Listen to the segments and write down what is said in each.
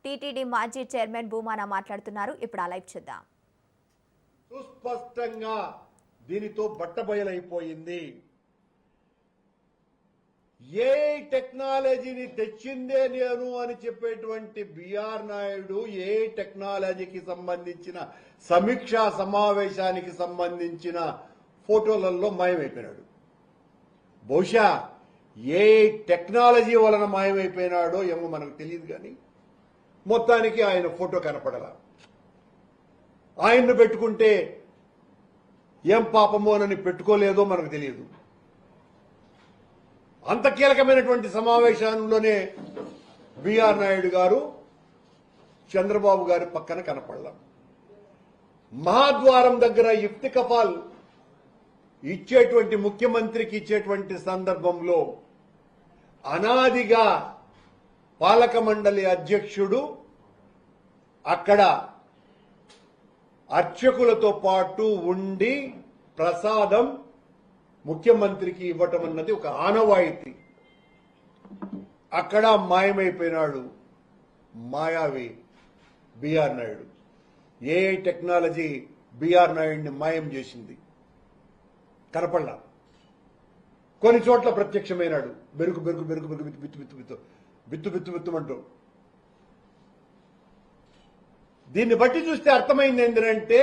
TTD మాజీ chairman Bhumana మాట్లాడుతున్నారు. ఇప్పుడు ఆ లైవ్ చూద్దాం. సుస్పష్టంగా దీనితో బట్టబయలైపోయింది. ఏ టెక్నాలజీని తెచ్చిందే నేను అని చెప్పేటువంటి బిఆర్ నాయుడు ఏ టెక్నాలజీకి సంబంధించిన సమీక్షా సమావేశానికి సంబంధించిన ఫోటోలలో మాయమైపోయినాడు. బహుశా ఏ టెక్నాలజీ వలన మాయమైపోయినాడో ఏమో మనకు తెలియదు, కానీ మొత్తానికి ఆయన ఫోటో కనపడలా. ఆయన్ను పెట్టుకుంటే ఏం పాపమోనని పెట్టుకోలేదో మనకు తెలియదు. అంత కీలకమైనటువంటి సమావేశంలోనే బిఆర్ నాయుడు గారు చంద్రబాబు గారి పక్కన కనపడలా. మహాద్వారం దగ్గర ఇఫ్తికఫాల్ ఇచ్చేటువంటి ముఖ్యమంత్రికి ఇచ్చేటువంటి సందర్భంలో అనాదిగా పాలక మండలి అధ్యక్షుడు అక్కడ అర్చకులతో పాటు ఉండి ప్రసాదం ముఖ్యమంత్రికి ఇవ్వటం అన్నది ఒక ఆనవాయితీ. అక్కడ మాయమైపోయినాడు మాయావి BR Naidu. AI technology BR నాయుడిని మాయం చేసింది, కనపడలా. కొన్ని చోట్ల ప్రత్యక్షమైనాడు, బెరుకు బెరుకు బెరుకు బెరుకు బిత్తు బిత్తు బిత్తు బిత్తు బిత్తు బిత్తు బిత్తుమంటూ. దీన్ని బట్టి చూస్తే అర్థమైంది ఏంటంటే,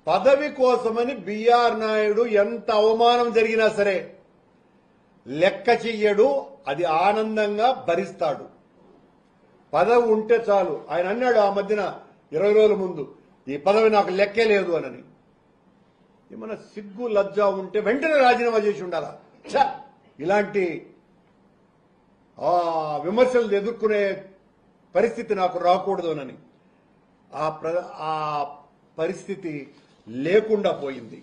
పదవి కోసమని బిఆర్ నాయుడు ఎంత అవమానం జరిగినా సరే లెక్క చెయ్యడు, అది ఆనందంగా భరిస్తాడు. పదవి ఉంటే చాలు. ఆయన అన్నాడు ఆ మధ్యన 20 రోజుల ముందు, ఈ పదవి నాకు లెక్కే లేదు అని. ఏమన్నా సిగ్గు లజ్జ ఉంటే వెంటనే రాజీనామా చేసి ఉండాలా. ఇలాంటి విమర్శలు ఎదుర్కొనే పరిస్థితి నాకు రాకూడదు అని ఆ పరిస్థితి లేకుండా పోయింది.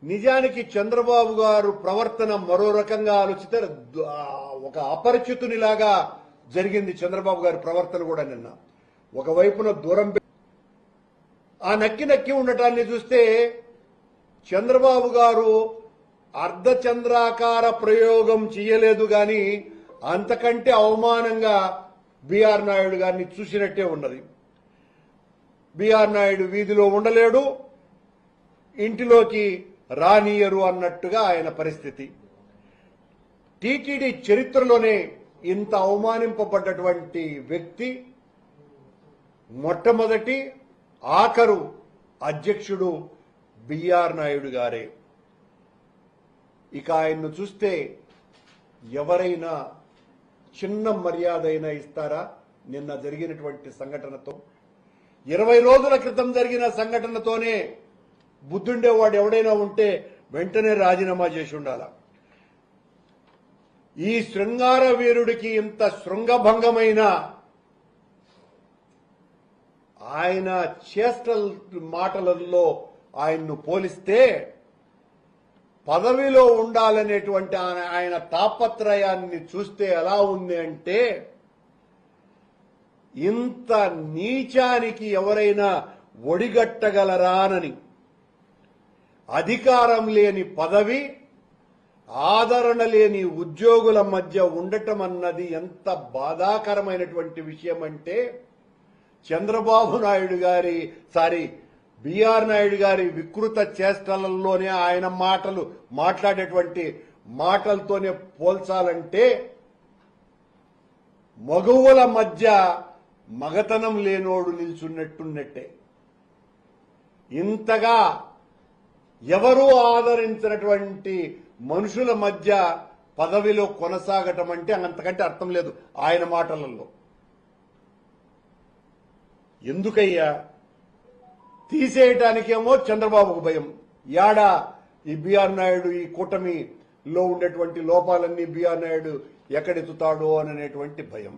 నిజానికి చంద్రబాబు గారు ప్రవర్తన మరో రకంగా ఆలోచిస్తే ఒక అపరిచితునిలాగా జరిగింది. చంద్రబాబు గారి ప్రవర్తన కూడా నిన్న ఒకవైపున దూరం ఆ నక్కి నక్కి ఉండటాన్ని చూస్తే చంద్రబాబు గారు అర్ధచంద్రాకార ప్రయోగం చేయలేదు, గాని అంతకంటే అవమానంగా బిఆర్ నాయుడు గారిని చూసినట్టే ఉన్నది. బిఆర్ నాయుడు వీధిలో ఉండలేడు, ఇంటిలోకి రానియరు అన్నట్టుగా ఆయన పరిస్థితి. టీటీడీ చరిత్రలోనే ఇంత అవమానింపబడ్డటువంటి వ్యక్తి మొట్టమొదటి ఆఖరు అధ్యక్షుడు బిఆర్ నాయుడు గారే. ఇక ఆయన్ను చూస్తే ఎవరైనా చిన్న మర్యాద అయినా ఇస్తారా? నిన్న జరిగినటువంటి సంఘటనతో, 20 రోజుల క్రితం జరిగిన సంఘటనతోనే బుద్ధుండేవాడు ఎవడైనా ఉంటే వెంటనే రాజీనామా చేసి ఉండాల. ఈ శృంగార వీరుడికి ఇంత శృంగభంగమైన ఆయన చేష్టల మాటలలో ఆయన్ను పోలిస్తే పదవిలో ఉండాలనేటువంటి ఆయన తాపత్రయాన్ని చూస్తే ఎలా ఉంది అంటే, ఇంత నీచానికి ఎవరైనా ఒడిగట్టగలరానని. అధికారం లేని పదవి, ఆదరణ లేని ఉద్యోగుల మధ్య ఉండటం అన్నది ఎంత బాధాకరమైనటువంటి విషయం అంటే, చంద్రబాబు నాయుడు గారి బిఆర్ నాయుడు గారి వికృత చేష్టలలోనే ఆయన మాట్లాడేటువంటి మాటలతోనే పోల్చాలంటే మగువుల మధ్య మగతనం లేనోడు నిల్చున్నట్టున్నట్టే. ఇంతగా ఎవరూ ఆదరించినటువంటి మనుషుల మధ్య పదవిలో కొనసాగటం అంటే అంతకంటే అర్థం లేదు ఆయన మాటలలో. ఎందుకయ్యా తీసేయటానికేమో చంద్రబాబుకు భయం, యాడా ఈ బిఆర్ నాయుడు ఈ కూటమిలో ఉండేటువంటి లోపాలన్నీ బిఆర్ నాయుడు ఎక్కడెత్తుతాడో అనేటువంటి భయం.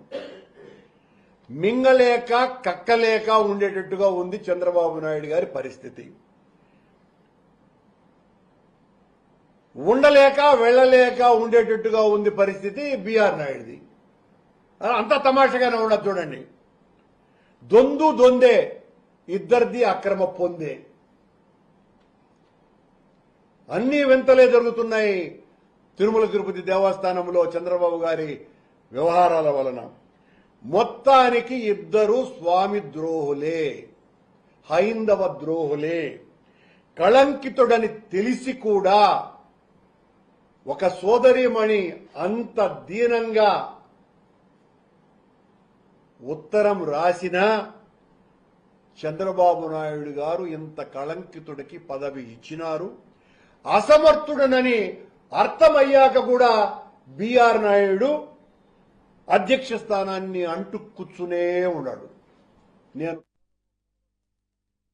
మింగలేక కక్కలేక ఉండేటట్టుగా ఉంది చంద్రబాబు నాయుడు గారి పరిస్థితి. ఉండలేక వెళ్ళలేక ఉండేటట్టుగా ఉంది పరిస్థితి బిఆర్ నాయుడుది. అంతా తమాషగానే ఉండదు చూడండి. దొందే ఇద్దరిది అక్రమ పొందే. అన్ని వింతలే జరుగుతున్నాయి. తిరుమల తిరుపతి దేవస్థానంలో చంద్రబాబు గారి వ్యవహారాల వలన మొత్తానికి ఇద్దరు స్వామి ద్రోహులే, హైందవ ద్రోహులే. కళంకితుడని తెలిసి కూడా ఒక సోదరీమణి అంత దీనంగా ఉత్తరం రాసినా చంద్రబాబు నాయుడు గారు ఇంత కళంకితుడికి పదవి ఇచ్చినారు. అసమర్థుడనని అర్థమయ్యాక కూడా బిఆర్ నాయుడు అధ్యక్ష స్థానాన్ని అంటు కూర్చునే ఉన్నాడు. నేను